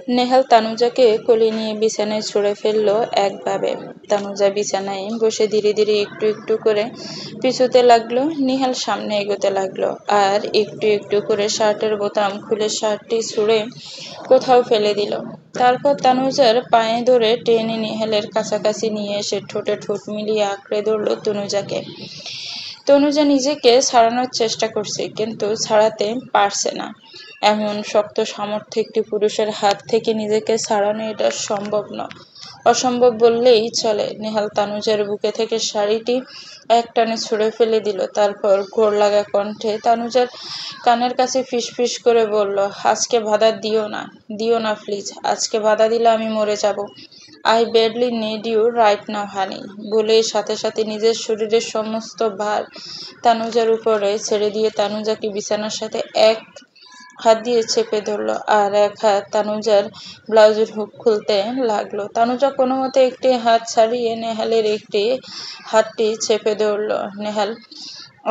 নেহাল তানুজাকে কোলে নিয়ে বিছানায় ছুঁড়ে ফেললো একভাবে। তানুজা বিছানায় বসে ধীরে ধীরে একটু একটু করে পিছুতে লাগলো। নিহাল সামনে এগোতে লাগলো আর একটু একটু করে শার্টের বোতাম খুলে শার্টটি ছুঁড়ে কোথাও ফেলে দিল। তারপর তানুজার পায়ে ধরে টেনে নিহালের কাছাকাছি নিয়ে এসে ঠোঁটে ঠোঁট মিলিয়ে আঁকড়ে ধরল তনুজাকে। তনুজা নিজেকে ছাড়ানোর চেষ্টা করছে, কিন্তু ছাড়াতে পারছে না। এমন শক্ত সামর্থ্য একটি পুরুষের হাত থেকে নিজেকে ছাড়ানো এটা সম্ভব নয়, অসম্ভব বললেই চলে। নেহাল তানুজার বুকে থেকে শাড়িটি একটানে ছুঁড়ে ফেলে দিল। তারপর ঘোর লাগা কণ্ঠে তানুজার কানের কাছে ফিসফিস করে বলল, আজকে বাধা দিও না প্লিজ। আজকে বাধা দিলে আমি মরে যাব। I badly need you right now honey. বলে সাথে সাথে নিজের শরীরের সমস্ত ভার তানুজার উপরে ছেড়ে দিয়ে তানুজাকে বিছানার সাথে এক হাত দিয়ে চেপে ধরলো আর এক হাত তানুজার ব্লাউজের হুক খুলতে লাগলো। তানুজা কোনো মতে একটি হাত ছাড়িয়ে নেহালের একটি হাতটি চেপে ধরলো। নেহাল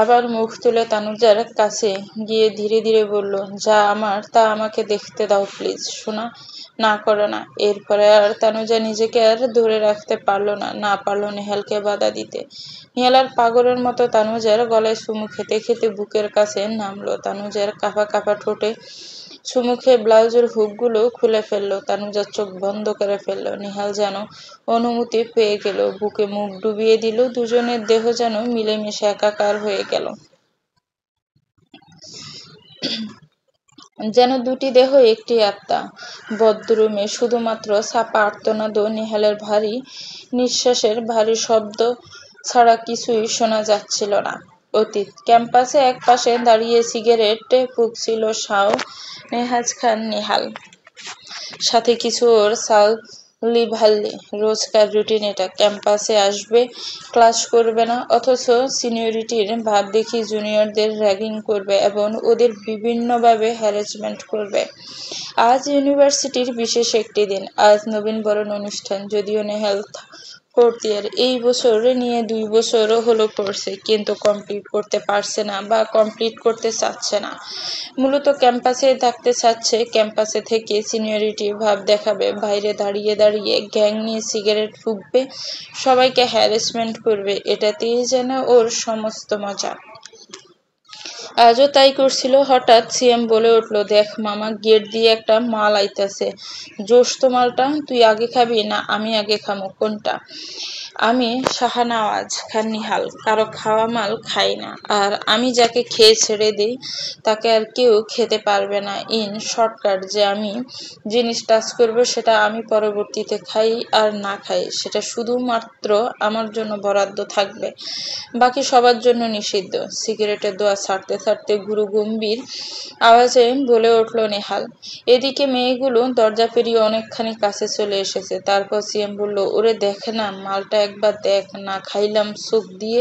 আবার মুখ তুলে তানুজার কাছে গিয়ে ধীরে ধীরে বলল, যা আমার তা আমাকে দেখতে দাও প্লিজ। শোনা না করো না। এরপরে আর তানুজা নিজেকে আর ধরে রাখতে পারলো নেহালকে বাধা দিতে। নেহাল আর পাগলের মতো তানুজার গলায় চুমু খেতে খেতে বুকের কাছে নামলো। তানুজার কাঁপা কাঁপা ঠোঁটে চুমু খেয়ে ব্লাউজের হুকগুলো খুলে ফেললো। তানুজার চোখ বন্ধ করে ফেললো। নেহাল যেন অনুমতি পেয়ে গেল, বুকে মুখ ডুবিয়ে দিল। দুজনের দেহ যেন মিলেমিশে একাকার হয়ে গেল, যেন দুটি দেহ একটি আত্মা। বদ্ধরুমে শুধুমাত্র ছাপা আর্তনাদ ও নেহালের ভারী নিঃশ্বাসের ভারী শব্দ ছাড়া কিছুই শোনা যাচ্ছিল না। অতীত ক্যাম্পাসে এক পাশে দাঁড়িয়ে সিগারেট ফুঁকছিল শাও নেহাজ খান নেহাল। সাথে কিছু ওর সালি-ভাল্লি। রোজকার রুটিন এটা। ক্যাম্পাসে আসবে, ক্লাস করবে না, অথচ সিনিয়রিটির ভাব দেখিয়ে জুনিয়রদের র্যাগিং করবে এবং ওদের বিভিন্নভাবে হ্যারাসমেন্ট করবে। আজ ইউনিভার্সিটির বিশেষ একটি দিন। আজ নবীনবরণ অনুষ্ঠান। যদিও নেহাল ফোর্থ ইয়ার, এই বছর নিয়ে 2 বছর হলো পড়ছে, কিন্তু কমপ্লিট করতে পারছে না বা কমপ্লিট করতে চাচ্ছে না। মূলত ক্যাম্পাসে থাকতে চাচ্ছে, ক্যাম্পাসে থেকে সিনিয়রিটি ভাব দেখাবে, বাইরে দাঁড়িয়ে দাঁড়িয়ে গ্যাং নিয়ে সিগারেট ফুঁকবে, সবাইকে হ্যারাসমেন্ট করবে, এটাতেই যেন ওর সমস্ত মজা। আজও তাই করছিল। হঠাৎ সিএম বলে উঠল, দেখ মামা, গেট দিয়ে একটা মাল আইতাছে। জোশ তো মালটা। তুই আগে খাবি না আমি আগে খামো? কোনটা? আমি শাহনওয়াজ খান নিহাল কারো খাওয়া মাল খাই না, আর আমি যাকে খেয়ে ছেড়ে দিই তাকে আর কেউ খেতে পারবে না। ইন শর্টকাট, যে আমি জিনিস টাচ করব সেটা আমি পরবর্তীতে খাই আর না খাই সেটা শুধুমাত্র আমার জন্য বরাদ্দ থাকবে, বাকি সবার জন্য নিষিদ্ধ। সিগারেটের ধোঁয়া ছাড়তে ছাড়তে গুরু গম্ভীর আওয়াজে বলে উঠল নেহাল। এদিকে মেয়েগুলো দরজা পেরিয়ে অনেকখানি কাছে চলে এসেছে। তারপর সিএম বলল, ওরে দেখে না, মালটা একবার দেখ না। খাইলাম, চোখ দিয়ে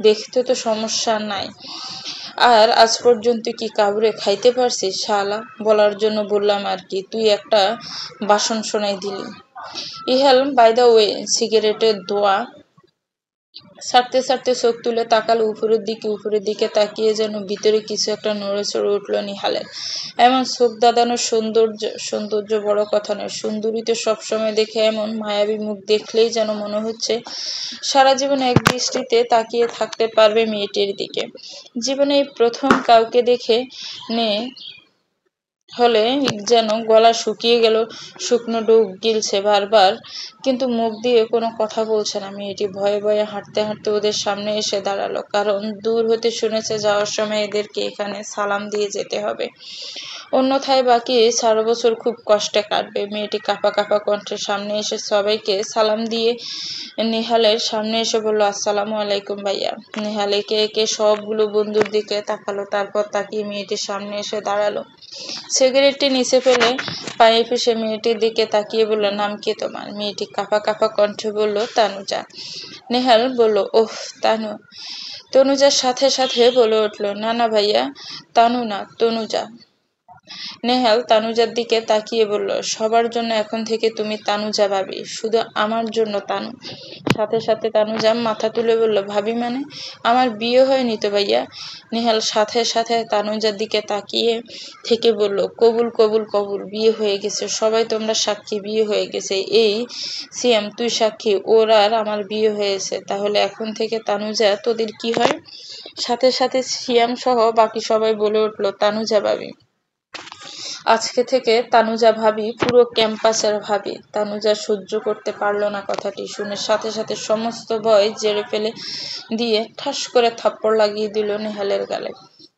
দেখতে তো সমস্যা নাই। আর আজ পর্যন্ত কি কাউরে খাইতে পারছিস? শালা, বলার জন্য বললাম আর কি। তুই একটা বাসন শোনাই দিলি। ইহাল বাই দ্য ওয়ে, সিগারেটের ধোঁয়া ছাড়তে ছাড়তে চোখ তুলে তাকালো উপরের দিকে তাকিয়ে যেন ভিতরে কিছু একটা নড়েচড়ে উঠল নিহালের। এমন চোখ দাদানো সৌন্দর্য বড় কথা নয়, সুন্দরী তো সবসময় দেখে, এমন মায়াবী মুখ দেখলেই যেন মনে হচ্ছে সারা জীবন এক দৃষ্টিতে তাকিয়ে থাকতে পারবে মেয়েটির দিকে। জীবনে এই প্রথম কাউকে দেখে নে হলে যেন গলা শুকিয়ে গেল, শুকনো ডুব গিলছে বারবার, কিন্তু মুখ দিয়ে কোনো কথা বলছে না। মেয়েটি ভয়ে ভয়ে হাঁটতে হাঁটতে ওদের সামনে এসে দাঁড়ালো, কারণ দূর হতে শুনেছে যাওয়ার সময় এদেরকে এখানে সালাম দিয়ে যেতে হবে, অন্যথায় বাকি 4 বছর খুব কষ্টে কাটবে। মেয়েটি কাঁপা কাঁপা কণ্ঠে সামনে এসে সবাইকে সালাম দিয়ে নেহালের সামনে এসে বলল, আসসালামু আলাইকুম ভাইয়া। নেহাল একে একে সবগুলো বন্ধুর দিকে তাকালো, তারপর তাকিয়ে মেয়েটির সামনে এসে দাঁড়ালো। সিগারেটটি নিচে ফেলে পায়ে ফেসে মেয়েটির দিকে তাকিয়ে বলল, নাম কি তোমার? মেয়েটি কাঁপা কাঁপা কণ্ঠে বলল, তানুজা। নেহাল বলল, ওহ তানু। তনুজার সাথে সাথে বলে উঠল, না না ভাইয়া, তানু না, তনুজা। নেহাল তানুজার দিকে তাকিয়ে বলল, সবার জন্য এখন থেকে তুমি তানুজা ভাবি, শুধু আমার জন্য তানু। সাথে সাথে তানুজা মাথা তুলে বলল, ভাবি মানে? আমার বিয়ে হয়নি তো ভাইয়া। নেহাল সাথে সাথে তানুজার দিকে তাকিয়ে থেকে বলল, কবুল কবুল কবুল, বিয়ে হয়ে গেছে, সবাই তোমরা সাক্ষী, বিয়ে হয়ে গেছে। এই সিয়াম তুই সাক্ষী, ওর আর আমার বিয়ে হয়েছে। তাহলে এখন থেকে তানুজা তোদের কি হয়? সাথে সাথে সিয়াম সহ বাকি সবাই বলে উঠল, তানুজা ভাবি। আজকে থেকে তানুজা ভাবি, পুরো ক্যাম্পাসের ভাবি। তানুজা সহ্য করতে পারল না কথাটি শুনে, সাথে সাথে সমস্ত ভয় জেরে ফেলে দিয়ে ঠাস করে থাপ্পড় লাগিয়ে দিল নেহালের গালে।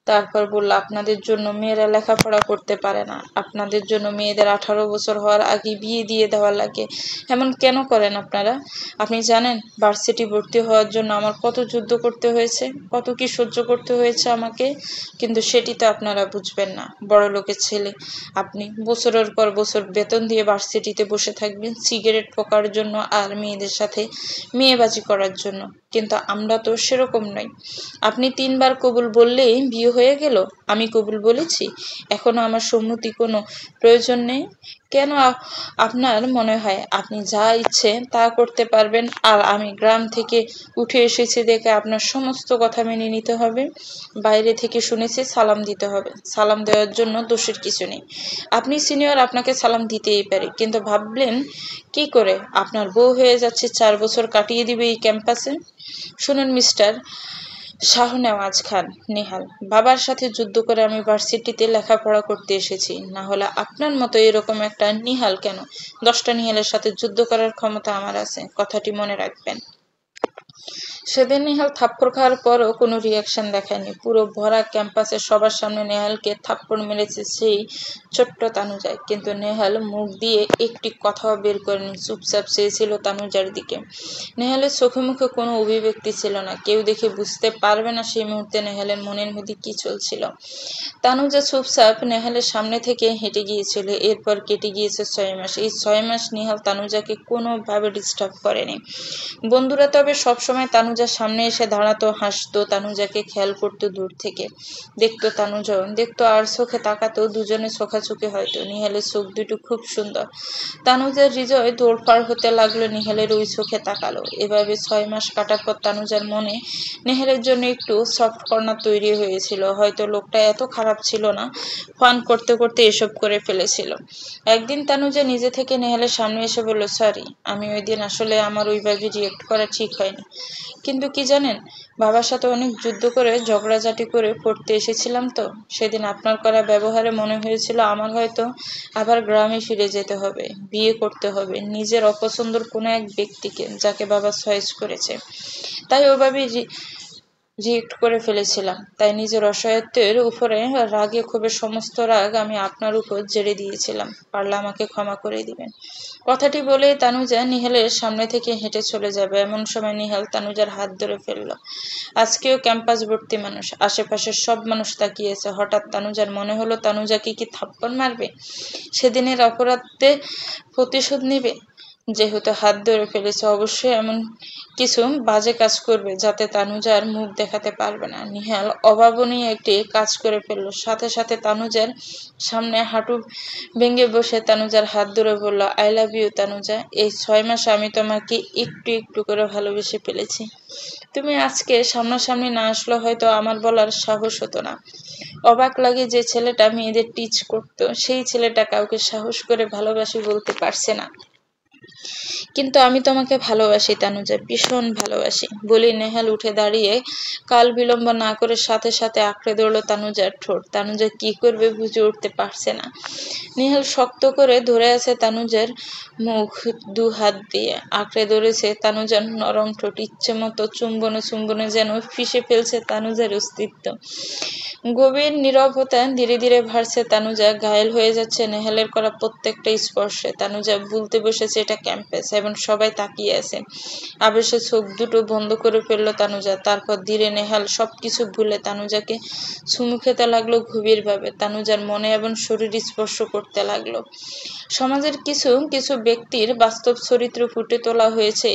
তারপর বলল, আপনাদের জন্য মেয়েরা লেখাপড়া করতে পারে না, আপনাদের জন্য মেয়েদের 18 বছর হওয়ার আগে বিয়ে দিয়ে দেওয়া লাগে। এমন কেন করেন আপনারা? আপনি জানেন ভার্সিটি ভর্তি হওয়ার জন্য আমার কত যুদ্ধ করতে হয়েছে, কত কি সহ্য করতে হয়েছে আমাকে, কিন্তু সেটি তো আপনারা বুঝবেন না। বড় লোকের ছেলে আপনি, বছরের পর বছর বেতন দিয়ে ভার্সিটিতে বসে থাকবেন সিগারেট পোকার জন্য আর মেয়েদের সাথে মেয়েবাজি করার জন্য, কিন্তু আমরা তো সেরকম নই। আপনি 3 বার কবুল বললেই বিয়ে হয়ে গেল। আমি কবুল বলেছি, এখনো আমার সম্মতি কোনো প্রয়োজন নেই। কেন আপনার মনে হয় আপনি যা ইচ্ছে তা করতে পারবেন আর আমি গ্রাম থেকে উঠে এসেছি দেখে আপনার সমস্ত কথা মেনে নিতে হবে? বাইরে থেকে শুনেছি সালাম দিতে হবে, সালাম দেওয়ার জন্য দোষের কিছু নেই। আপনি সিনিয়র, আপনাকে সালাম দিতেই পারে, কিন্তু ভাবলেন কি করে আপনার বউ হয়ে যাচ্ছে 4 বছর কাটিয়ে দিবে এই ক্যাম্পাসে? শুনুন মিস্টার শাহনেওয়াজ খান নেহাল, বাবার সাথে যুদ্ধ করে আমি ভার্সিটিতে লেখাপড়া করতে এসেছি, না হলে আপনার মতো এরকম একটা নিহাল কেন? 10টা নিহালের সাথে যুদ্ধ করার ক্ষমতা আমার আছে, কথাটি মনে রাখবেন। সেদিন নেহাল থাপ্পড় খাওয়ার পরও কোনো রিয়াকশন দেখায়নি। পুরো ভরা ক্যাম্পাসের সবার সামনে নেহালকে থাপ্পড় মেরেছে সেই ছোট্ট তানুজায়, কিন্তু নেহাল মুখ দিয়ে একটি কথাও বের করেনি, চুপচাপ চেয়েছিল তানুজার দিকে। নেহালের চোখে মুখে কোনো অভিব্যক্তি ছিল না, কেউ দেখে বুঝতে পারবে না সেই মুহূর্তে নেহালের মনের মধ্যে কি চলছিল। তানুজা চুপচাপ নেহালের সামনে থেকে হেঁটে গিয়েছিল। এরপর কেটে গিয়েছে 6 মাস। এই 6 মাস নেহাল তানুজাকে কোনোভাবে ডিস্টার্ব করেনি। বন্ধুরা তবে সবসময় তানুজার সামনে এসে দাঁড়াতো, হাসতো, তানুজাকে খেয়াল করতো দূর থেকে, দেখতো তানুজাও দেখতো আর চোখে তাকাতো, দুজনে চোখাচোখি হয়তো। নিহালের চোখ দুটো খুব সুন্দর। তানুজার হৃদয় তোড়পাড় হতে লাগলো নিহালের ওই চোখে তাকালো। এভাবে 6 মাস কাটার পর তানুজার মনে নেহালের জন্য একটু সফট কর্নার তৈরি হয়েছিল। হয়তো লোকটা এত খারাপ ছিল না, ফান করতে করতে এসব করে ফেলেছিল। একদিন তানুজা নিজে থেকে নেহালের সামনে এসে বলল, সরি, আমি ওই দিন আসলে আমার ওইভাবে রিয়েক্ট করা ঠিক হয়নি। কিন্তু কি জানেন, বাবার সাথে অনেক যুদ্ধ করে ঝগড়াঝাটি করে পড়তে এসেছিলাম তো, সেদিন আপনার করা ব্যবহারে মনে হয়েছিল আমার হয়তো আবার গ্রামে ফিরে যেতে হবে, বিয়ে করতে হবে নিজের অপছন্দের কোনো এক ব্যক্তিকে, যাকে বাবা চয়েস করেছে। তাই ওভাবে রিয়েক্ট করে ফেলেছিলাম। তাই নিজের অসহায়ত্বের উপরে রাগে ক্ষোভে সমস্ত রাগ আমি আপনার উপর ঝেড়ে দিয়েছিলাম। পারলে আমাকে ক্ষমা করে দিবেন। কথাটি বলে তানুজা নিহালের সামনে থেকে হেঁটে চলে যাবে, এমন সময় নিহাল তানুজার হাত ধরে ফেলল। আজকেও ক্যাম্পাস ভর্তি মানুষ, আশেপাশের সব মানুষ তাকিয়েছে। হঠাৎ তানুজার মনে হলো তানুজাকে কি থাপ্পড় মারবে, সেদিনের অপরাধে প্রতিশোধ নিবে। যেহেতু হাত ধরে ফেলেছে, অবশ্যই এমন কিছু বাজে কাজ করবে যাতে তানুজার মুখ দেখাতে পারবে না। নিহাল অভাবনীয় একটি কাজ করে ফেলল। সাথে সাথে তানুজার সামনে হাঁটু ভেঙে বসে তানুজার হাত ধরে বলল, আই লাভ ইউ তানুজা। এই 6 মাসে আমি তোমাকে একটু একটু করে ভালোবেসে ফেলেছি। তুমি আজকে সামনাসামনি না আসলে হয়তো আমার বলার সাহস হতো না। অবাক লাগে যে ছেলেটা মেয়েদের টিচ করতো, সেই ছেলেটা কাউকে সাহস করে ভালোবাসি বলতে পারছে না। কিন্তু আমি তোমাকে ভালোবাসি তানুজা, ভীষণ ভালোবাসি। বলি নেহাল উঠে দাঁড়িয়ে কাল বিলম্ব না করে সাথে সাথে আঁকড়ে ধরল তানুজার ঠোঁট। তানুজা কি করবে বুঝে উঠতে পারছে না। নেহাল শক্ত করে ধরে আছে তানুজার মুখ, 2 হাত দিয়ে আঁকড়ে ধরেছে তানুজার নরম ঠোঁট, ইচ্ছে মতো চুম্বনে চুম্বনে যেন ফিসে ফেলছে তানুজার অস্তিত্ব। গভীর নীরবতা ধীরে ধীরে ভাসছে তানুজা, ঘায়েল হয়ে যাচ্ছে নেহালের করা প্রত্যেকটা স্পর্শে। তানুজা ভুলতে বসেছে এটা ক্যাম্পাস এবং সবাই তাকিয়ে আছে। আবেশে চোখ দুটো বন্ধ করে ফেলল তানুজা। তারপর ধীরে নেহাল সবকিছু ভুলে তানুজাকে চুমু খেতে লাগলো গভীরভাবে। তানুজার মনে এবং শরীর স্পর্শ করতে লাগলো। সমাজের কিছু কিছু ব্যক্তির বাস্তব চরিত্র ফুটে তোলা হয়েছে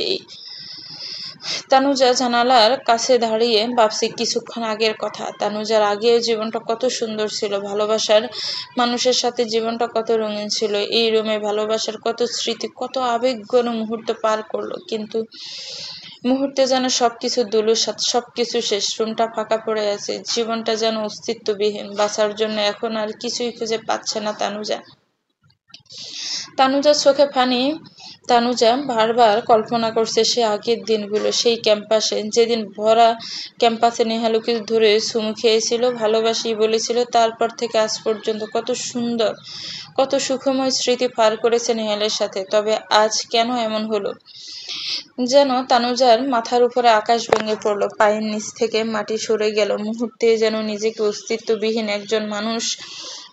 তানুজা জানালার কাছে দাঁড়িয়ে ভাবছে কিছুক্ষণ আগের কথা। তানুজার আগেও জীবনটা কত সুন্দর ছিল, ভালোবাসার মানুষের সাথে জীবনটা কত রঙিন ছিল। এই রুমে ভালোবাসার কত স্মৃতি, কত আবেগঘন মুহূর্ত পার করলো, কিন্তু মুহূর্তে যেন সবকিছু ধূলিসাৎ, সবকিছু শেষ। রুমটা ফাঁকা পড়ে আছে, জীবনটা যেন অস্তিত্ববিহীন। বাঁচার জন্য এখন আর কিছুই খুঁজে পাচ্ছে না তানুজা। তানুজার চোখে পানি। তানুজা বারবার কল্পনা করছে সে আগের দিনগুলো, সেই ক্যাম্পাসে, যেদিন ভরা ক্যাম্পাসে নেহালুকে ধরে চুমু খেয়েছিল, ভালোবাসি বলেছিল। তারপর থেকে আজ পর্যন্ত কত সুন্দর, কত সুখময় স্মৃতি পার করেছে নেহালের সাথে। তবে আজ কেন এমন হলো? যেন তানুজার মাথার উপরে আকাশ ভেঙে পড়ল, পায়ের নিচ থেকে মাটি সরে গেল। মুহূর্তে যেন নিজেকে অস্তিত্ববিহীন একজন মানুষ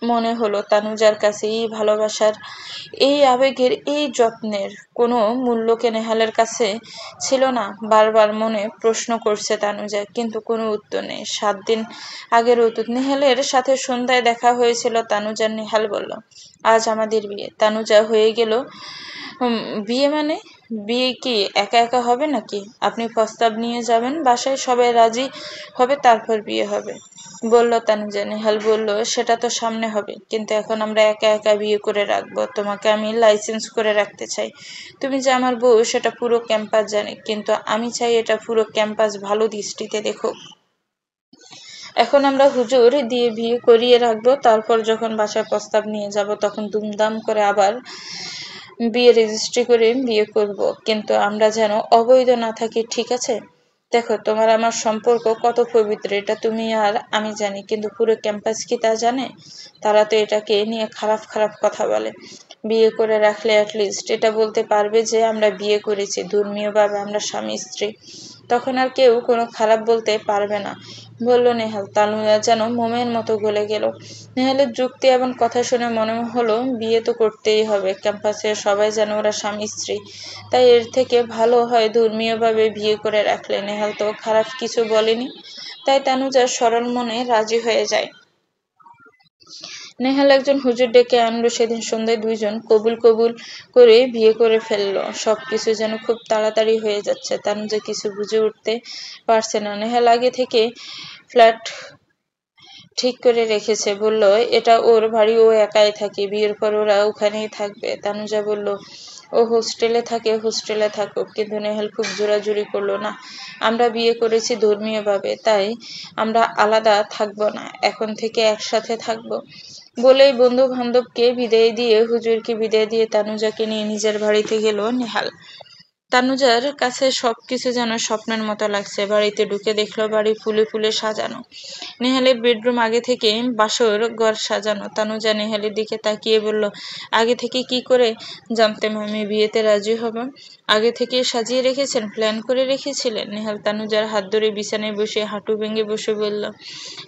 মনে হলো। তানুজার কাছে এই ভালোবাসার, এই আবেগের, এই যত্নের কোনো মূল্য কে নেহালের কাছে ছিল না? বারবার মনে প্রশ্ন করছে তানুজা, কিন্তু কোনো উত্তর নেই। 7 দিন আগের অতীত। নেহালের সাথে সন্ধ্যায় দেখা হয়েছিল তানুজার। নেহাল বলল, আজ আমাদের বিয়ে। তানুজা হয়ে গেল, বিয়ে মানে? বিয়ে কি একা একা হবে নাকি? আপনি প্রস্তাব নিয়ে যাবেন বাসায়, সবাই রাজি হবে, তারপর বিয়ে হবে, বলল তানুজা। নেহাল বলল, সেটা তো সামনে হবে, কিন্তু এখন আমরা একা একা বিয়ে করে রাখবো। তোমাকে আমি লাইসেন্স করে রাখতে চাই। তুমি যে আমার বউ সেটা পুরো ক্যাম্পাস জানে, কিন্তু আমি চাই এটা পুরো ক্যাম্পাস ভালো দৃষ্টিতে দেখো। এখন আমরা হুজুর দিয়ে বিয়ে করিয়ে রাখবো, তারপর যখন বাসায় প্রস্তাব নিয়ে যাব তখন দুমদাম করে আবার বিয়ে রেজিস্ট্রি করে বিয়ে করব, কিন্তু আমরা যেন অবৈধ না থাকি, ঠিক আছে? দেখো, তোমার আমার সম্পর্ক কত পবিত্র, এটা তুমি আর আমি জানি, কিন্তু পুরো ক্যাম্পাস কি তা জানে? তারা তো এটাকে নিয়ে খারাপ খারাপ কথা বলে। বিয়ে করে রাখলে অ্যাটলিস্ট এটা বলতে পারবে যে আমরা বিয়ে করেছি, ধর্মীয়ভাবে আমরা স্বামী স্ত্রী। তখন আর কেউ কোনো খারাপ বলতে পারবে না, বলল নেহাল। তানুজা যেন মোমের মতো গলে গেল। নেহালের যুক্তি এবং কথা শুনে মনে হলো বিয়ে তো করতেই হবে, ক্যাম্পাসের সবাই যেন ওরা স্বামী স্ত্রী, তাই এর থেকে ভালো হয় ধর্মীয়ভাবে বিয়ে করে রাখলে। নেহাল তো খারাপ কিছু বলেনি, তাই তানুজা সরল মনে রাজি হয়ে যায়। নেহাল একজন হুজুর ডেকে আনলো। সেদিন সন্ধ্যায় দুইজন কবুল কবুল করে বিয়ে করে ফেললো। সবকিছু যেন খুব তাড়াতাড়ি হয়ে যাচ্ছে। তানুজা কিছু বুঝে উঠতে পারছে না। নেহাল আগে থেকে ফ্ল্যাট ঠিক করে রেখেছে, বলল এটা ওর বাড়ি, ও একাই থাকে, বিয়ের পর ওরা ওখানেই থাকবে। তানুজা বলল, ও হোস্টেলে থাকে, হোস্টেলে থাকুক, কিন্তু নেহাল খুব জোরাজুরি করলো, না, আমরা বিয়ে করেছি ধর্মীয়ভাবে, তাই আমরা আলাদা থাকবো না, এখন থেকে একসাথে থাকবো। বলেই বন্ধু বান্ধবকে বিদায় দিয়ে, হুজুরকে বিদায় দিয়ে তানুজাকে নিয়ে নিজের বাড়িতে গেল নেহাল। তানুজার কাছে সবকিছু যেন স্বপ্নের মতো লাগছে। বাড়িতে ঢুকে দেখলো বাড়ি ফুলে ফুলে সাজানো। নেহালের বেডরুম আগে থেকে বাসর ঘর সাজানো। তানুজা নেহালের দিকে তাকিয়ে বলল, আগে থেকে কি করে জানতেন আমি বিয়েতে রাজি হব? আগে থেকে সাজিয়ে রেখেছেন, প্ল্যান করে রেখেছিলেন? নেহাল তানুজার হাত ধরে বিছানায় বসে হাঁটু ভেঙে বসে বলল,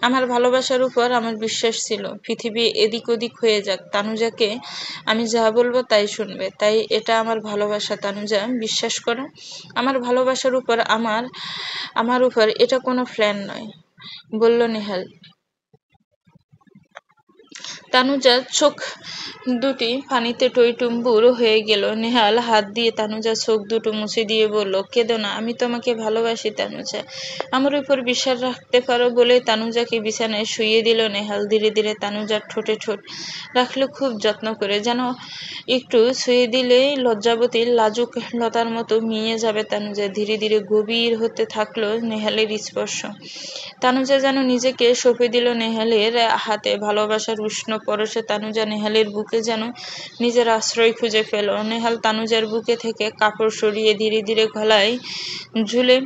আমার ভালোবাসার উপর আমার বিশ্বাস ছিল, পৃথিবী এদিক ওদিক হয়ে যাক, তানুজাকে আমি যা বলবো তাই শুনবে, তাই এটা আমার ভালোবাসা। তানুজা, বিশ্বাস করো, আমার ভালোবাসার উপর আমার উপর এটা কোনো প্ল্যান নয়, বলল নেহাল। তানুজার চোখ দুটি পানিতে টইটুম্বুর হয়ে গেল। নেহাল হাত দিয়ে তানুজার চোখ দুটো মুছে দিয়ে বলল, কেঁদো না, আমি তোমাকে ভালোবাসি তানুজা, আমার উপর বিশ্বাস রাখতে পারো। বলে তানুজাকে বিছানায় শুইয়ে দিল নেহাল। ধীরে ধীরে তানুজার ঠোঁটে ঠোঁট রাখলো, খুব যত্ন করে, যেন একটু ছুঁয়ে দিলেই লজ্জাবতী লাজুক লতার মতো মিয়ে যাবে তানুজা। ধীরে ধীরে গভীর হতে থাকলো নেহালের স্পর্শ। তানুজা যেন নিজেকে সঁপে দিল নেহালের হাতে। ভালোবাসার উষ্ণ পরশে তানুজা নেহালের বুকে যেন নিজের আশ্রয় খুঁজে পেল। নেহাল তানুজার বুকে থেকে কাপড় সরিয়ে ধীরে ধীরে গলায় ঝুলে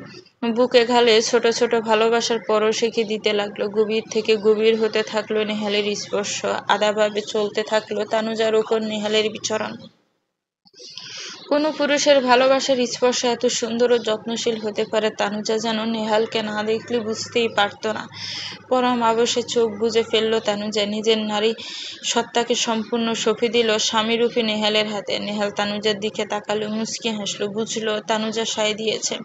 বুকে ঘালে ছোট ছোট ভালোবাসার পরশ এঁকে দিতে লাগলো। গভীর থেকে গভীর হতে থাকলো নেহালের স্পর্শ। আধাভাবে চলতে থাকলো তানুজার উপর নেহালের বিচরণ। কোনো পুরুষের ভালোবাসার স্পর্শ এত সুন্দর ও যত্নশীল হতে পারে, তানুজা যেন নেহালকে না দেখলে বুঝতেই পারত না। পরম আবশে চোখ বুজে ফেলল তানুজা। নিজের নারী সত্তাকে সম্পূর্ণ সঁপে দিল স্বামীরূপী নেহালের হাতে। নেহাল তানুজার দিকে তাকালো, মুচকি হাসলো, বুঝলো তানুজা সায় দিয়েছে।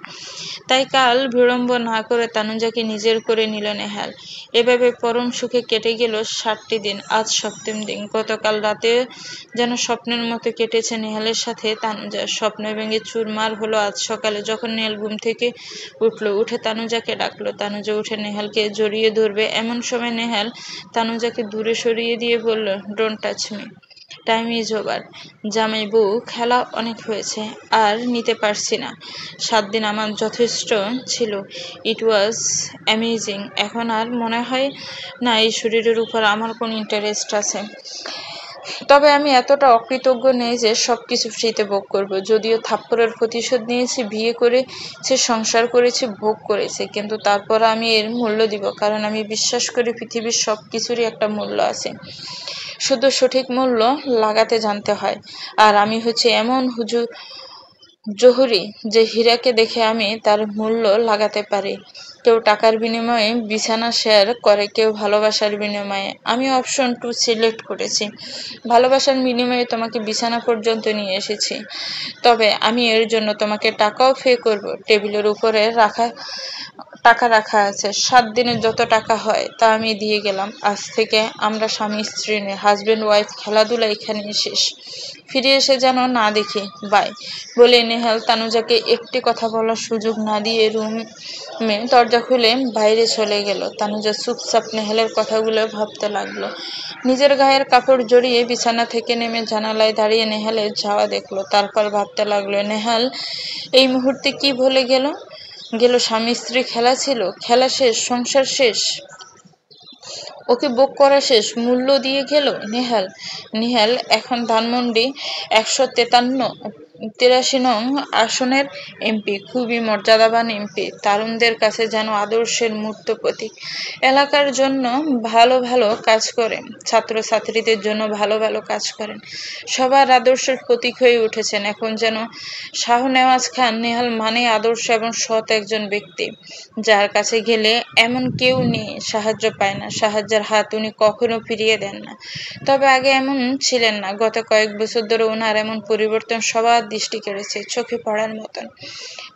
তাই কাল বিড়ম্ব না করে তানুজাকে নিজের করে নিল নেহাল। এভাবে পরম সুখে কেটে গেল 7টি দিন। আজ 7ম দিন। গতকাল রাতে যেন স্বপ্নের মতো কেটেছে নেহালের সাথে তানুজা। তানুজা। স্বপ্ন ভেঙে চুরমার হলো আজ সকালে যখন নেহাল ঘুম থেকে উঠলো, উঠে তানুজাকে ডাকলো। তানুজা উঠে নেহালকে জড়িয়ে ধরবে এমন সময় নেহাল তানুজাকে দূরে সরিয়ে দিয়ে বলল, don't touch me, time is over. জামাই বউ খেলা অনেক হয়েছে, আর নিতে পারছি না। 7 দিন আমার যথেষ্ট ছিল, ইট ওয়াজ অ্যামেজিং। এখন আর মনে হয় না এই শরীরের উপর আমার কোনো ইন্টারেস্ট আছে। তবে আমি এতটা অকৃতজ্ঞ নেই যে সবকিছু ফ্রিতে ভোগ করব। যদিও থাপ্পড়ের প্রতিশোধ নিয়েছি, বিয়ে করেছি, সংসার করেছি, ভোগ করেছি, কিন্তু তারপর আমি এর মূল্য দিব, কারণ আমি বিশ্বাস করি পৃথিবীর সব কিছুরই একটা মূল্য আছে, শুধু সঠিক মূল্য লাগাতে জানতে হয়। আর আমি হচ্ছে এমন জহুরি যে হীরাকে দেখে আমি তার মূল্য লাগাতে পারি। কেউ টাকার বিনিময়ে বিছানা শেয়ার করে, কেউ ভালোবাসার বিনিময়ে। আমি অপশন 2 সিলেক্ট করেছি। ভালোবাসার বিনিময়ে তোমাকে বিছানা পর্যন্ত নিয়ে এসেছি, তবে আমি এর জন্য তোমাকে টাকাও পে করব। টেবিলের উপরে টাকা রাখা আছে, 7 দিনের যত টাকা হয় তা আমি দিয়ে গেলাম। আজ থেকে আমরা স্বামী স্ত্রী নয়, হাজবেন্ড ওয়াইফ। খেলাধুলা এখানেই শেষ, ফিরে এসে যেন না দেখি। বাই বলে নেহাল তানুজাকে একটি কথা বলার সুযোগ না দিয়ে রুমে দরজা খুলে বাইরে চলে গেল। তানুজা চুপচাপ নেহালের কথাগুলো ভাবতে লাগলো। নিজের গায়ের কাপড় জড়িয়ে বিছানা থেকে নেমে জানালায় দাঁড়িয়ে নেহালের যাওয়া দেখলো। তারপর ভাবতে লাগলো, নেহাল এই মুহূর্তে কি ভুলে গেল? স্বামী স্ত্রী খেলা ছিল, খেলা শেষ, সংসার শেষ, ওকে বুক করা শেষ, মূল্য দিয়ে গেল নেহাল এখন ধানমন্ডি 183 নং আসনের এমপি, খুবই মর্যাদাবান এমপি। তরুণদের কাছে যেন আদর্শের মূর্ত প্রতীক। এলাকার জন্য ভালো ভালো কাজ করেন, ছাত্রছাত্রীদের জন্য ভালো ভালো কাজ করেন, সবার আদর্শের প্রতীক হয়ে উঠেছেন। এখন যেন শাহনেওয়াজ খান নেহাল মানে আদর্শ এবং সৎ একজন ব্যক্তি, যার কাছে গেলে এমন কেউ নেই সাহায্য পায় না, সাহায্যের হাত উনি কখনো ফিরিয়ে দেন না। তবে আগে এমন ছিলেন না, গত কয়েক বছর ধরে ওনার এমন পরিবর্তন সবার দৃষ্টি কেড়েছে, চোখে পড়ার মতন।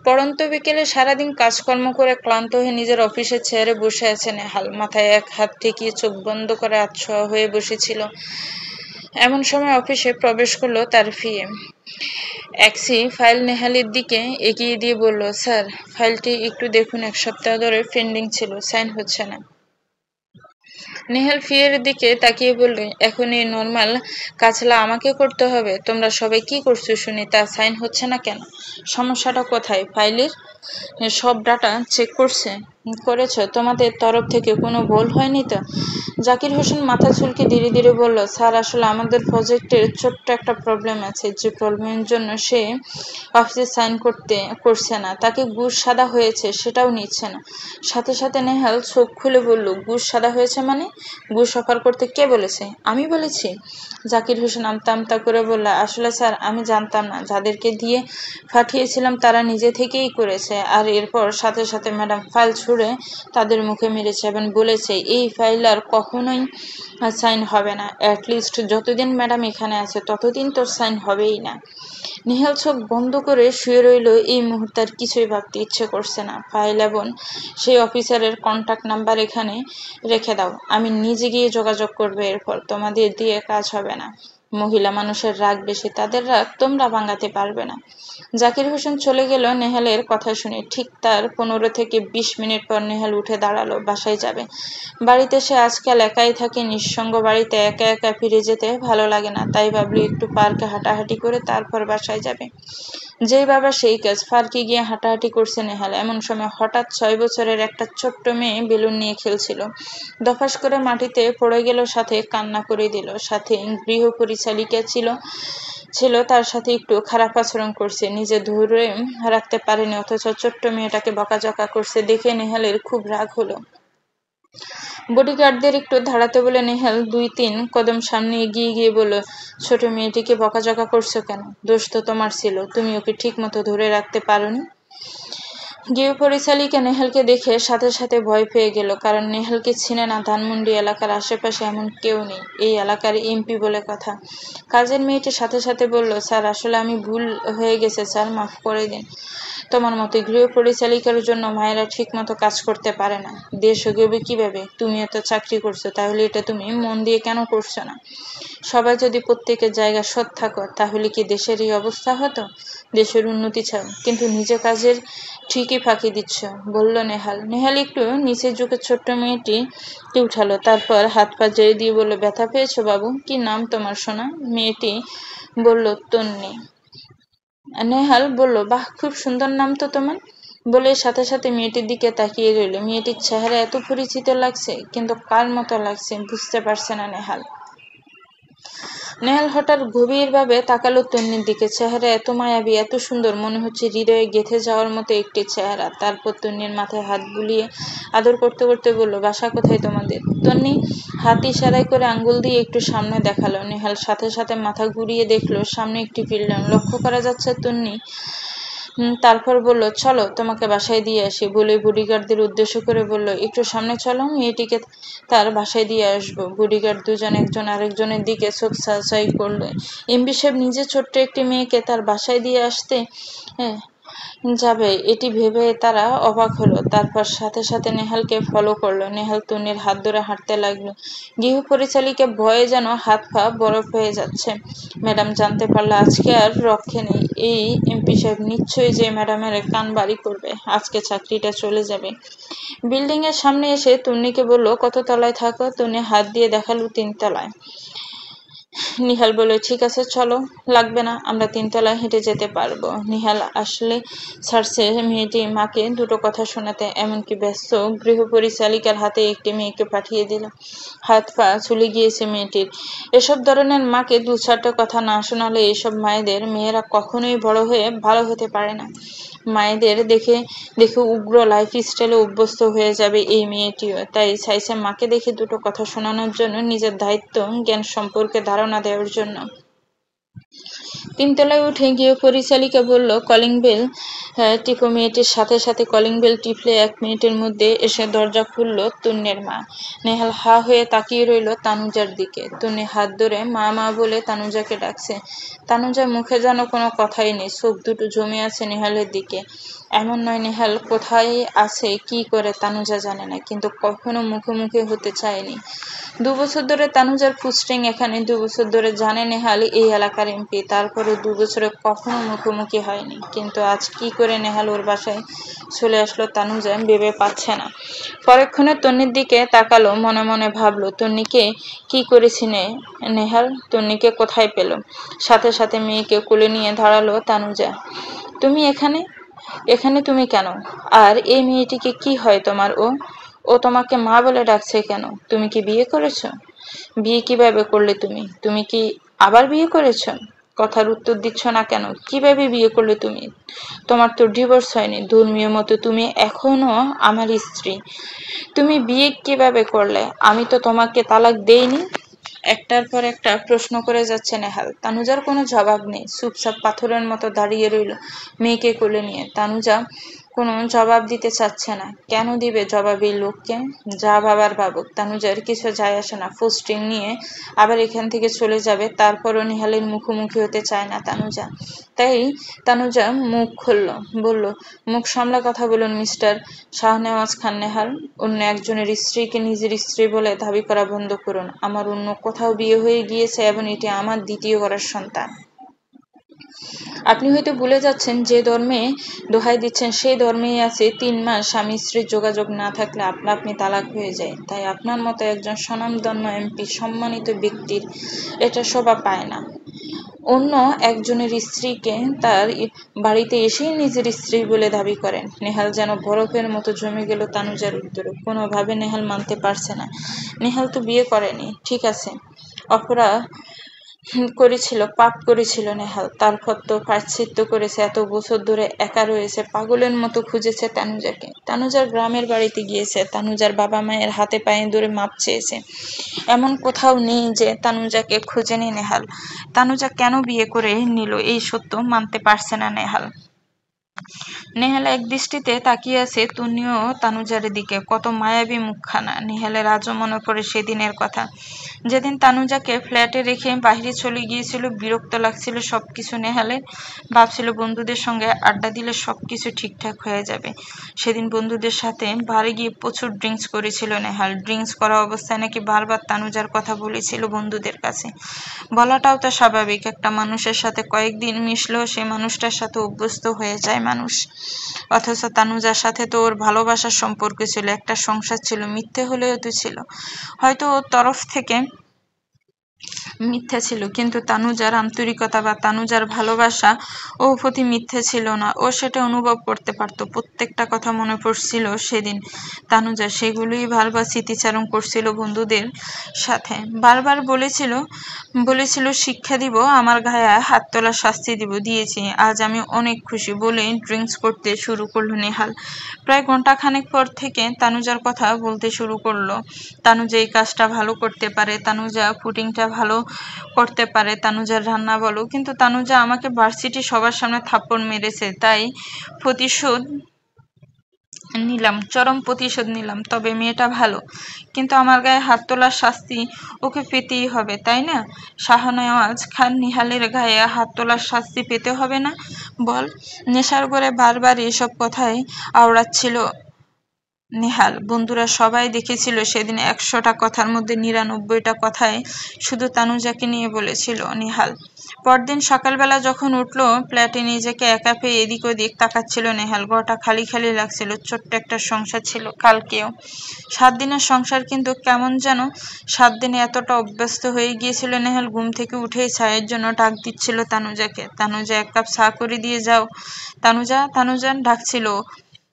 পড়ন্ত বিকেলে সারাদিন কাজকর্ম করে ক্লান্ত হয়ে নিজের অফিসের চেয়ারে বসে আছে নেহাল। মাথায় এক হাত ঠেকিয়ে চোখ বন্ধ করে আতশোয়া হয়ে বসেছিল। এমন সময় অফিসে প্রবেশ করলো তার ফিএ। একসি ফাইল নেহালের দিকে এগিয়ে দিয়ে বলল, স্যার ফাইলটি একটু দেখুন, 1 সপ্তাহ ধরে পেন্ডিং ছিল, সাইন হচ্ছে না। নেহাল ফিয়ের দিকে তাকিয়ে বলল, এখন এই নর্মাল কাজলা আমাকে করতে হবে? তোমরা সবাই কি করছো শুনি, তা সাইন হচ্ছে না কেন? সমস্যাটা কোথায়? ফাইলের সব ডাটা চেক করেছ? তোমাদের তরফ থেকে কোনো ভুল হয়নি তো? জাকির হোসেন মাথা চুলকে ধীরে ধীরে বলল, স্যার আসলে আমাদের প্রজেক্টের ছোট্ট একটা প্রবলেম আছে, যে প্রবলেমের জন্য সে অফিসে সাইন করছে না। তাকে ঘুষ সাদা হয়েছে, সেটাও নিচ্ছে না। সাথে সাথে নেহাল চোখ খুলে বলল, ঘুষ সাদা হয়েছে মানে? ঘুষ অফার করতে কে বলেছে? আমি বলেছি। জাকির হোসেন আমতা আমতা করে বলল, আসলে স্যার আমি জানতাম না, যাদেরকে দিয়ে পাঠিয়েছিলাম তারা নিজে থেকেই করেছে। আর এরপর সাথে সাথে ম্যাডাম ফাইল ছুঁড়ে তাদের মুখে মেরেছে এবং বলেছে এই ফাইল আর কখনোই সাইন হবে না। অ্যাটলিস্ট যতদিন ম্যাডাম এখানে আছে ততদিন তোর সাইন হবেই না। নেহাল চোখ বন্ধ করে শুয়ে রইল। এই মুহূর্তে আর কিছুই ভাবতে ইচ্ছে করছে না। ফাইল এবং সেই অফিসারের কন্ট্যাক্ট নাম্বার এখানে রেখে দাও, আমি নিজে গিয়ে যোগাযোগ করবো। এরপর তোমাদের দিয়ে কাজ হবে না। মহিলা মানুষের রাগ বেশি, তাদের রাগ তোমরা ভাঙাতে পারবে না। জাকির হোসেন চলে গেল নেহালের কথা শুনে। ঠিক তার 15 থেকে 20 মিনিট পর নেহাল উঠে দাঁড়ালো, বাসায় যাবে। বাড়িতে সে আজকাল একাই থাকে, নিঃসঙ্গ বাড়িতে একা একা ফিরে যেতে ভালো লাগে না। তাই ভাবলো একটু পার্কে হাঁটাহাঁটি করে তারপর বাসায় যাবে। যেই বাবা সেই কাজ, পার্কে গিয়ে হাঁটাহাঁটি করছে নেহাল। এমন সময় হঠাৎ 6 বছরের একটা ছোট্ট মেয়ে বেলুন নিয়ে খেলছিল, দফাস করে মাটিতে পড়ে গেল, সাথে কান্না করে দিল। সাথে গৃহ পরিচালিকা ছিল তার সাথে একটু খারাপ আচরণ করছে, নিজে ধরে রাখতে পারেনি, অথচ ছোট্ট মেয়েটাকে বকাঝকা করছে। দেখে নেহালের খুব রাগ হলো। বডিগার্ডদের একটু দাঁড়াতে বলে নেহাল 2-3 কদম সামনে এগিয়ে গিয়ে বলল, ছোট মেয়েটিকে বকাঝকা করছো কেন? দোষ তো তোমার ছিল, তুমি ওকে ঠিক মতো ধরে রাখতে পারোনি। গৃহ পরিচালিকা নেহালকে দেখে সাথে সাথে ভয় পেয়ে গেল, কারণ নেহালকে চিনে না। ধানমন্ডি এলাকার আশেপাশে এমন কেউ নেই, এই এলাকার এমপি বলে কথা। কাজের মেয়েটির সাথে সাথে বলল, স্যার আসলে আমি ভুল হয়ে গেছে স্যার, মাফ করে দিন। তোমার মতো গৃহ পরিচালিকার জন্য মায়েরা ঠিক মতো কাজ করতে পারে না। দেশ এগোবে কিভাবে? তুমিও তো চাকরি করছো, তাহলে এটা তুমি মন দিয়ে কেন করছো না? সবাই যদি প্রত্যেকের জায়গা সৎ থাকো, তাহলে কি দেশের এই অবস্থা হতো? দেশের উন্নতি চাও, কিন্তু নিজে কাজের ঠিকই ফাঁকি দিচ্ছ, বলল নেহাল। নেহাল একটু নিচে ঝুঁকে ছোট্ট মেয়েটিকে উঠালো, তারপর হাত পা জড়িয়ে দিয়ে বলল, ব্যথা পেয়েছো বাবু? কি নাম তোমার সোনা? মেয়েটি বলল, তন্নি। নেহাল বলল, বাহ, খুব সুন্দর নাম তো তোমার। বলে সাথে সাথে মেয়েটির দিকে তাকিয়ে রইল। মেয়েটির চেহারা এত পরিচিত লাগছে, কিন্তু কার মতো লাগছে বুঝতে পারছে না নেহাল। নেহাল হঠাৎ গভীরভাবে তাকালো তন্নির দিকে। চেহারা এত মায়াবী, এত সুন্দর, মনে হচ্ছে হৃদয়ে গেঁথে যাওয়ার মতো একটি চেহারা। তারপর তন্নির মাথায় হাত বুলিয়ে আদর করতে করতে বলল, বাসা কোথায় তোমাদের? তন্নি হাত ইশারায় করে আঙ্গুল দিয়ে একটু সামনে দেখালো। নেহাল সাথে সাথে মাথা ঘুরিয়ে দেখলো সামনে একটি বিল্ডিং লক্ষ্য করা যাচ্ছে। তন্নি তারপর বলল, চলো তোমাকে বাসায় দিয়ে আসি। বলে বডিগার্ডদের উদ্দেশ্য করে বলল, একটু সামনে চলো, মেয়েটিকে তার বাসায় দিয়ে আসবো। বডিগার্ড দুজন একজন আরেকজনের দিকে চোখ চাচাই করলো। এমপি সাহেব নিজে ছোট্ট একটি মেয়েকে তার বাসায় দিয়ে আসতে যাবে, এটি ভেবে তারা অবাক হলো। তারপর সাথে সাথে নেহালকে ফলো করলো। নেহাল তন্নির হাত ধরে হাঁটতে লাগলো। গৃহ পরিচালিকা ভয়ে যেন হাত পা বরফ হয়ে যাচ্ছে। ম্যাডাম জানতে পারলে আজকে আর রক্ষে নেই। এই এমপি সাহেব নিশ্চয়ই যে ম্যাডামের কান বাড়ি করবে, আজকে চাকরিটা চলে যাবে। বিল্ডিং এর সামনে এসে তন্নিকে বলল, কত তলায় থাকো? তন্নি হাত দিয়ে দেখালো 3 তলায়। নিহাল বলে, ঠিক আছে চলো, লাগবে না, আমরা 3 তলায় হেঁটে যেতে পারবো। নিহাল আসলে ছাড়ছে মেয়েটি মাকে দুটো কথা শোনাতে, এমনকি ব্যস্ত গৃহ পরিচালিকার হাতে একটি মেয়েকে পাঠিয়ে দিল। হাত পা চলে গিয়েছে মেয়েটির। এসব ধরনের মাকে 2-4টা কথা না শোনালে এসব মায়েদের মেয়েরা কখনোই বড় হয়ে ভালো হতে পারে না। মায়েদের দেখে দেখে উগ্র লাইফ স্টাইলে অভ্যস্ত হয়ে যাবে এই মেয়েটিও। তাই চাইছে মাকে দেখে দুটো কথা শোনানোর জন্য, নিজের দায়িত্ব জ্ঞান সম্পর্কে ধারণা দেওয়ার জন্য। 3 তলায় উঠে গিয়ে পরিচালিকা বলল, কলিং বেল টিপো। মেয়েটির সাথে সাথে কলিং বেল টিপলে 1 মিনিটের মধ্যে এসে দরজা খুলল তন্নির মা। নেহাল হা হয়ে তাকিয়ে রইল তানুজার দিকে। তন্নি হাত ধরে মা মা বলে তানুজাকে ডাকছে। তানুজার মুখে যেন কোনো কথাই নেই, চোখ দুটো জমে আছে নেহালের দিকে। এমন নয় নেহাল কোথায় আছে কি করে তানুজা জানে না, কিন্তু কখনো মুখোমুখি হতে চায়নি। 2 বছর ধরে তানুজার পোস্টিং এখানে, 2 বছর ধরে জানে নেহাল এই এলাকার এমপি, তারপরে 2 বছরে কখনো মুখোমুখি হয়নি। কিন্তু আজ কি করে নেহাল ওর বাসায় চলে আসলো তানুজা ভেবে পাচ্ছে না। পরক্ষণে তন্নির দিকে তাকালো, মনে মনে ভাবলো, তন্নিকে কি করেছি নেহাল? তন্নিকে কোথায় পেল? সাথে সাথে মেয়েকে কোলে নিয়ে দাঁড়ালো তানুজা। তুমি এখানে? এখানে তুমি কেন? আর এই মেয়েটিকে কি হয় তোমার? ও তোমাকে মা বলে ডাকছে কেন? তুমি কি বিয়ে করেছো? বিয়ে কিভাবে করলে তুমি? তুমি কি আবার বিয়ে করেছো? কথার উত্তর দিচ্ছ না কেন? কিভাবে বিয়ে করলে তুমি? তোমার তো ডিভোর্স হয়নি। ধর্মীয় মতে তুমি এখনো আমার স্ত্রী। তুমি বিয়ে কিভাবে করলে? আমি তো তোমাকে তালাক দেইনি। একটার পর একটা প্রশ্ন করে যাচ্ছে নেহাল। তানুজার কোনো জবাব নেই, চুপচাপ পাথরের মতো দাঁড়িয়ে রইল মেয়েকে কোলে নিয়ে। তানুজা কোনো জবাব দিতে চাচ্ছে না। কেন দিবে জবাব এই লোককে? যা ভাবার ভাবুক, তানুজার কিছু যায় আসে না। পোস্টিং নিয়ে আবার এখান থেকে চলে যাবে, তারপরও নেহালের মুখোমুখি হতে চায় না তানুজা। তাই তানুজা মুখ খুলল, বলল, মুখ সামলা কথা বলুন মিস্টার শাহনেওয়াজ খান নেহাল। অন্য একজনের স্ত্রীকে নিজের স্ত্রী বলে দাবি করা বন্ধ করুন। আমার অন্য কোথাও বিয়ে হয়ে গিয়েছে এবং এটি আমার দ্বিতীয় ঘরের সন্তান। আপনি হয়তো ভুলে যাচ্ছেন, যে ধর্মে দোহাই দিচ্ছেন সেই ধর্মেই আছে 3 মাস স্বামী স্ত্রীর যোগাযোগ না থাকলে আপনা আপনি তালাক হয়ে যায়। তাই আপনার মতো একজন স্বনামধন্য এমপি, সম্মানিত ব্যক্তির এটা শোভা পায় না অন্য একজনের স্ত্রীকে তার বাড়িতে এসেই নিজের স্ত্রী বলে দাবি করেন। নেহাল যেন বরফের মতো জমে গেল তানুজার উত্তরে। কোনোভাবে নেহাল মানতে পারছে না। নেহাল তো বিয়ে করেনি, ঠিক আছে, অপরাধ করেছিল, পাপ করেছিল নেহাল। তারপর তো প্রায়শ্চিত্ত করেছে, এত বছর ধরে একা রয়েছে, পাগলের মতো খুঁজেছে তানুজাকে। তানুজার গ্রামের বাড়িতে গিয়েছে, তানুজার বাবা মায়ের হাতে পায়ে ধরে মাপ চেয়েছে। এমন কোথাও নেই যে তানুজাকে খোঁজেনি নেহাল। তানুজা কেন বিয়ে করে নিল এই সত্য মানতে পারছে না নেহাল। নেহাল এক দৃষ্টিতে তাকিয়ে আছে তুনি ও তানুজার দিকে। কত মায়াবী মুখখানা। নেহালের আজও মনে পড়ে সেদিনের কথা, যেদিন তানুজাকে ফ্ল্যাটে রেখে বাইরে চলে গিয়েছিল। বিরক্ত লাগছিল সবকিছু নেহালের। ভাবছিল বন্ধুদের সঙ্গে আড্ডা দিলে সবকিছু ঠিকঠাক হয়ে যাবে। সেদিন বন্ধুদের সাথে বারে গিয়ে প্রচুর ড্রিঙ্কস করেছিল নেহাল। ড্রিঙ্কস করা অবস্থায় নাকি বারবার তানুজার কথা বলেছিল বন্ধুদের কাছে। বলাটাও তো স্বাভাবিক, একটা মানুষের সাথে কয়েকদিন মিশলেও সেই মানুষটার সাথে অভ্যস্ত হয়ে যায় মানুষ। অথচ তানুজার সাথে তো ওর ভালোবাসার সম্পর্ক ছিল, একটা সংসার ছিল, মিথ্যে হলেও তো ছিল। হয়তো ওর তরফ থেকে মিথ্যে ছিল, কিন্তু তানুজার আন্তরিকতা বা তানুজার ভালোবাসা ও প্রতি মিথ্যে ছিল না। ও সেটা অনুভব করতে পারত। প্রত্যেকটা কথা মনে পড়ছিল সেদিন তানুজা। সেগুলোই বারবার স্মৃতিচারণ করছিল বন্ধুদের সাথে। বারবার বলেছিল শিক্ষা দিব, আমার গায়ে হাত তোলার শাস্তি দিয়েছি। আজ আমি অনেক খুশি বলে ড্রিঙ্কস করতে শুরু করলো নেহাল। প্রায় ঘন্টাখানেক পর থেকে তানুজার কথা বলতে শুরু করলো। তানুজা এই কাজটা ভালো করতে পারে, তানুজা পুডিংটা ভালো করতে পারে, তানুজার রান্না বলো। কিন্তু তানুজা আমাকে ভার্সিটি সবার সামনে থাপ্পড় মেরেছে, তাই চরম প্রতিশোধ নিলাম। তবে মেয়েটা ভালো, কিন্তু আমার গায়ে হাত তোলার শাস্তি ওকে পেতেই হবে, তাই না? শাহনেওয়াজ খান নিহালের গায়ে হাত তোলার শাস্তি পেতে হবে না? বল। নেশার ঘরে বারবার এসব কথাই আওড়াচ্ছিল নেহাল। বন্ধুরা সবাই দেখেছিল সেদিন ১০০টা কথার মধ্যে ৯৯টা কথাই শুধু তানুজাকে নিয়ে বলেছিল নেহাল। পরদিন সকালবেলা যখন উঠলো, ফ্ল্যাটে নিজেকে একা পেয়ে এদিক ওদিক তাকাচ্ছিল নেহাল। ঘরটা খালি খালি লাগছিল। ছোট্ট একটা সংসার ছিল কালকেও। ৭ দিনের সংসার, কিন্তু কেমন যেন ৭ দিনে এতটা অভ্যস্ত হয়ে গিয়েছিল নেহাল। ঘুম থেকে উঠেই চায়ের জন্য ডাক দিচ্ছিল তানুজাকে। তানুজা, ১ কাপ চা করে দিয়ে যাও। তানুজা তানুজা ডাকছিল।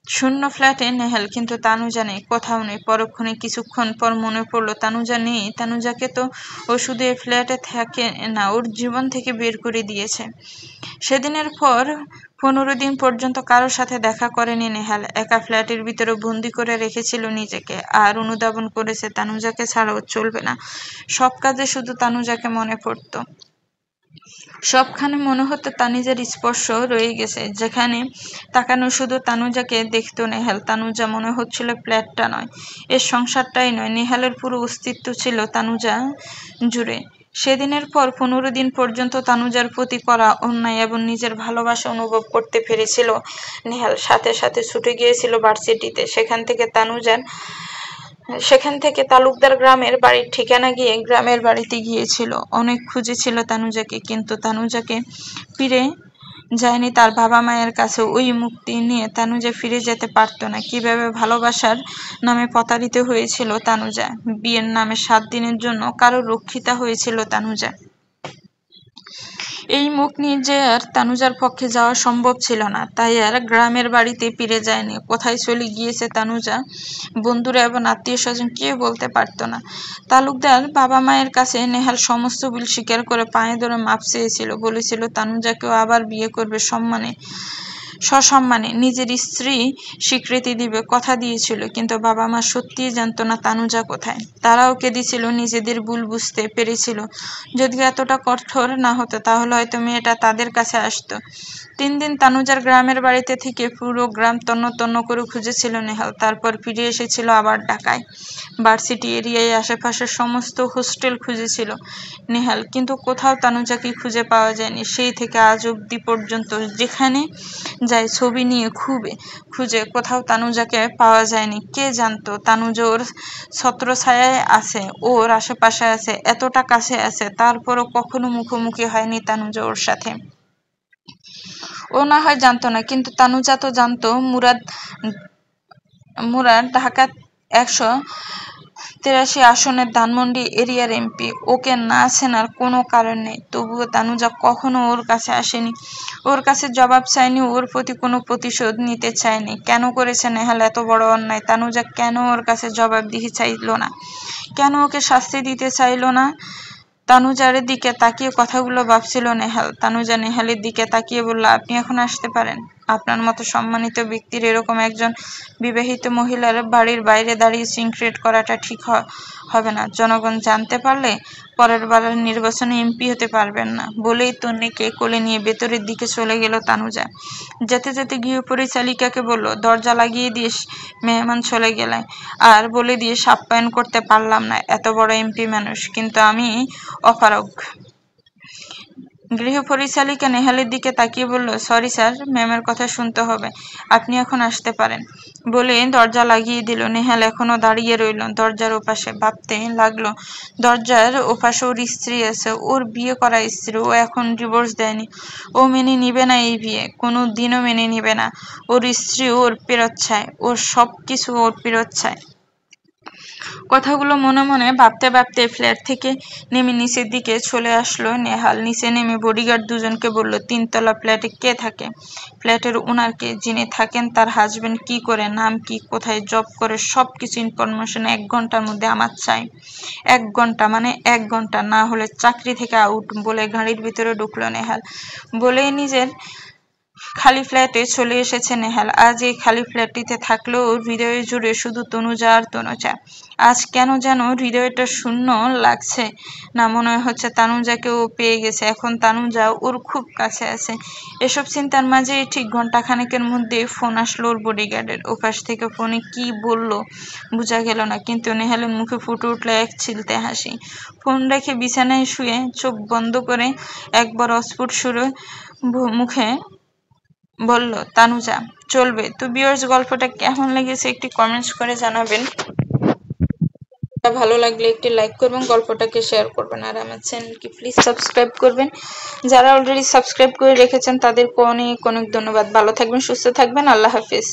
শূন্য ফ্ল্যাটে নেহাল, কিন্তু তানুজা নেই, কোথাও নেই। পরক্ষণে কিছুক্ষণ পর মনে পড়লো তানুজা নেই। তানুজাকে তো ও শুধু এই ফ্ল্যাটে থাকে না, ওর জীবন থেকে বের করে দিয়েছে। সেদিনের পর ১৫ দিন পর্যন্ত কারোর সাথে দেখা করেনি নেহাল। একা ফ্ল্যাটের ভিতরে বন্দি করে রেখেছিল নিজেকে, আর অনুধাবন করেছে তানুজাকে ছাড়াও চলবে না। সব কাজে শুধু তানুজাকে মনে পড়তো। সবখানে মনে হতো তানুজার স্পর্শ রয়ে গেছে। যেখানে তাকানো শুধু তানুজাকে দেখতো নেহাল। তানুজা মনে হচ্ছিল ফ্ল্যাটটা নয়, এর সংসারটাই নয়, নেহালের পুরো অস্তিত্ব ছিল তানুজা জুড়ে। সেদিনের পর ১৫ দিন পর্যন্ত তানুজার প্রতি করা অন্যায় এবং নিজের ভালোবাসা অনুভব করতে পেরেছিল নেহাল। সাথে সাথে ছুটে গিয়েছিল ভার্সিটিতে। সেখান থেকে তালুকদার গ্রামের বাড়ির ঠিকানা গিয়ে গ্রামের বাড়িতে গিয়েছিল। অনেক খুঁজেছিল তানুজাকে, কিন্তু তানুজাকে ফিরে যায়নি তার বাবা মায়ের কাছে। ওই মুক্তি নিয়ে তানুজা ফিরে যেতে পারতো না। কিভাবে ভালোবাসার নামে প্রতারিত হয়েছিল তানুজা। বিয়ের নামে ৭ দিনের জন্য কারো রক্ষিতা হয়েছিল তানুজা। এই মুখ নিয়ে যে আর তানুজার পক্ষে যাওয়া সম্ভব ছিল না, তাই আর গ্রামের বাড়িতে ফিরে যায়নি। কোথায় চলে গিয়েছে তানুজা, বন্ধুরা এবং আত্মীয় স্বজন কেউ বলতে পারতো না। তালুকদার বাবা মায়ের কাছে নেহাল সমস্ত ভুল স্বীকার করে পায়ে ধরে মাপ চেয়েছিল। বলেছিল তানুজাকেও আবার বিয়ে করবে, সসম্মানে নিজের স্ত্রী স্বীকৃতি দিবে, কথা দিয়েছিল। কিন্তু বাবা মা সত্যিই জানতো না তানুজা কোথায়। তারাও কেঁদেছিল, নিজেদের ভুল বুঝতে পেরেছিল। যদি এতটা কঠোর না হতো তাহলে হয়তো মেয়েটা তাদের কাছে আসতো। ৩ দিন তানুজার গ্রামের বাড়িতে থেকে পুরো গ্রাম তন্ন তন্ন করে খুঁজেছিল নেহাল। তারপর ফিরে এসেছিল আবার ঢাকায়। ভার্সিটি এরিয়ায় আশেপাশের সমস্ত হোস্টেল খুঁজেছিল নেহাল, কিন্তু কোথাও তানুজাকে খুঁজে পাওয়া যায়নি। সেই থেকে আজ অবধি পর্যন্ত যেখানে যায় ছবি নিয়ে খুঁজে কোথাও তানুজাকে পাওয়া যায়নি। কে জানতো তানুজা ওর ছত্রছায়ায় আছে, ওর আশেপাশে আছে, এতটা কাছে আছে, তারপরও কখনো মুখোমুখি হয়নি তানুজা ওর সাথে। ও না হয় জানতো না, কিন্তু তানুজা তো জানতো। মুরাদ ঢাকা ১৮৩ আসনের ধানমন্ডি এরিয়ার এমপি। ওকে না চেনার কোনো কারণ নেই। তবুও তানুজা কখনো ওর কাছে আসেনি, ওর কাছে জবাব চায়নি, ওর প্রতি কোনো প্রতিশোধ নিতে চায়নি। কেন করেছে নেহাল এত বড় অন্যায়? তানুজা কেন ওর কাছে জবাবদিহি চাইল না? কেন ওকে শাস্তি দিতে চাইল না? তানুজার দিকে তাকিয়ে কথাগুলো ভাবছিল নেহাল। তানুজা নেহালের দিকে তাকিয়ে বলল, আপনি এখন আসতে পারেন। আপনার মতো সম্মানিত ব্যক্তির এরকম একজন বিবাহিত মহিলার বাড়ির বাইরে দাঁড়িয়ে সিক্রেট করাটা ঠিক হবে না। জনগণ জানতে পারলে পরের বারের নির্বাচনে এমপি হতে পারবেন না। বলেই তন্নিকে কোলে নিয়ে ভেতরের দিকে চলে গেল তানুজা। যেতে যেতে গৃহপরিচালিকাকে বলল, দরজা লাগিয়ে দিয়ে মেহমান চলে গেলে আর বলে দিয়ে আপ্যায়ন করতে পারলাম না। এত বড় এমপি মানুষ, কিন্তু আমি অপারগ। গৃহপরিচালিকা নেহালের দিকে তাকিয়ে বলল, সরি স্যার, ম্যামের কথা শুনতে হবে, আপনি এখন আসতে পারেন। বলে দরজা লাগিয়ে দিল। নেহাল এখনো দাঁড়িয়ে রইল দরজার ওপাশে, ভাবতে লাগলো দরজার ওপাশে ওর স্ত্রী আছে, ওর বিয়ে করা স্ত্রী। ও এখন ডিভোর্স দেয়নি, ও মেনে নিবে না এই বিয়ে, কোনো দিনও মেনে নিবে না। ওর স্ত্রী ওর ফেরত চায়, ওর সব কিছু ওর ফেরত চায়। কথাগুলো মনে মনে ভাবতে ভাবতে ফ্ল্যাট থেকে নেমে নিচের দিকে চলে আসলো নেহাল। নিচে নেমে বডিগার্ড দুজনকে বলল, 3 তলা ফ্ল্যাটে কে থাকে? ফ্ল্যাটের ওনারকে, যিনি থাকেন তার হাজবেন্ড কি করে, নাম কি, কোথায় জব করে, সবকিছু ইনফরমেশন 1 ঘন্টার মধ্যে আমার চাই। 1 ঘন্টা মানে 1 ঘন্টা, না হলে চাকরি থেকে আউট। বলে গাড়ির ভিতরে ঢুকলো নেহাল। বলে নিজের খালি ফ্ল্যাটে চলে এসেছে নেহাল। আজ এই খালি ফ্ল্যাটটিতে থাকলেও হৃদয়ে জুড়ে শুধু তনুজা আর তনুজা। আজ কেন যেন হৃদয়টা শূন্য লাগছে না, মনে হচ্ছে তানুজাকে ও পেয়ে গেছে, এখন তানুজা ওর খুব কাছে আছে। এসব চিন্তার মাঝে ঠিক ঘন্টাখানেকের মধ্যে ফোন আসলো ওর বডিগার্ডের। ওপাশ থেকে ফোনে কি বলল বোঝা গেল না, কিন্তু নেহালের মুখে ফুটে উঠলো এক চিলতে হাসি। ফোন রেখে বিছানায় শুয়ে চোখ বন্ধ করে একবার অস্ফুট সুরে মুখে বলল, তানুজা চলবে। তো ভিউয়ার্স, গল্পটা কেমন লেগেছে একটি কমেন্টস করে জানাবেন। ভালো লাগলে একটি লাইক করবেন, গল্পটাকে শেয়ার করবেন, আর আমার চ্যানেলকে প্লিজ সাবস্ক্রাইব করবেন। যারা অলরেডি সাবস্ক্রাইব করে রেখেছেন তাদেরকে অনেক অনেক ধন্যবাদ। ভালো থাকবেন, সুস্থ থাকবেন, আল্লাহ হাফেজ।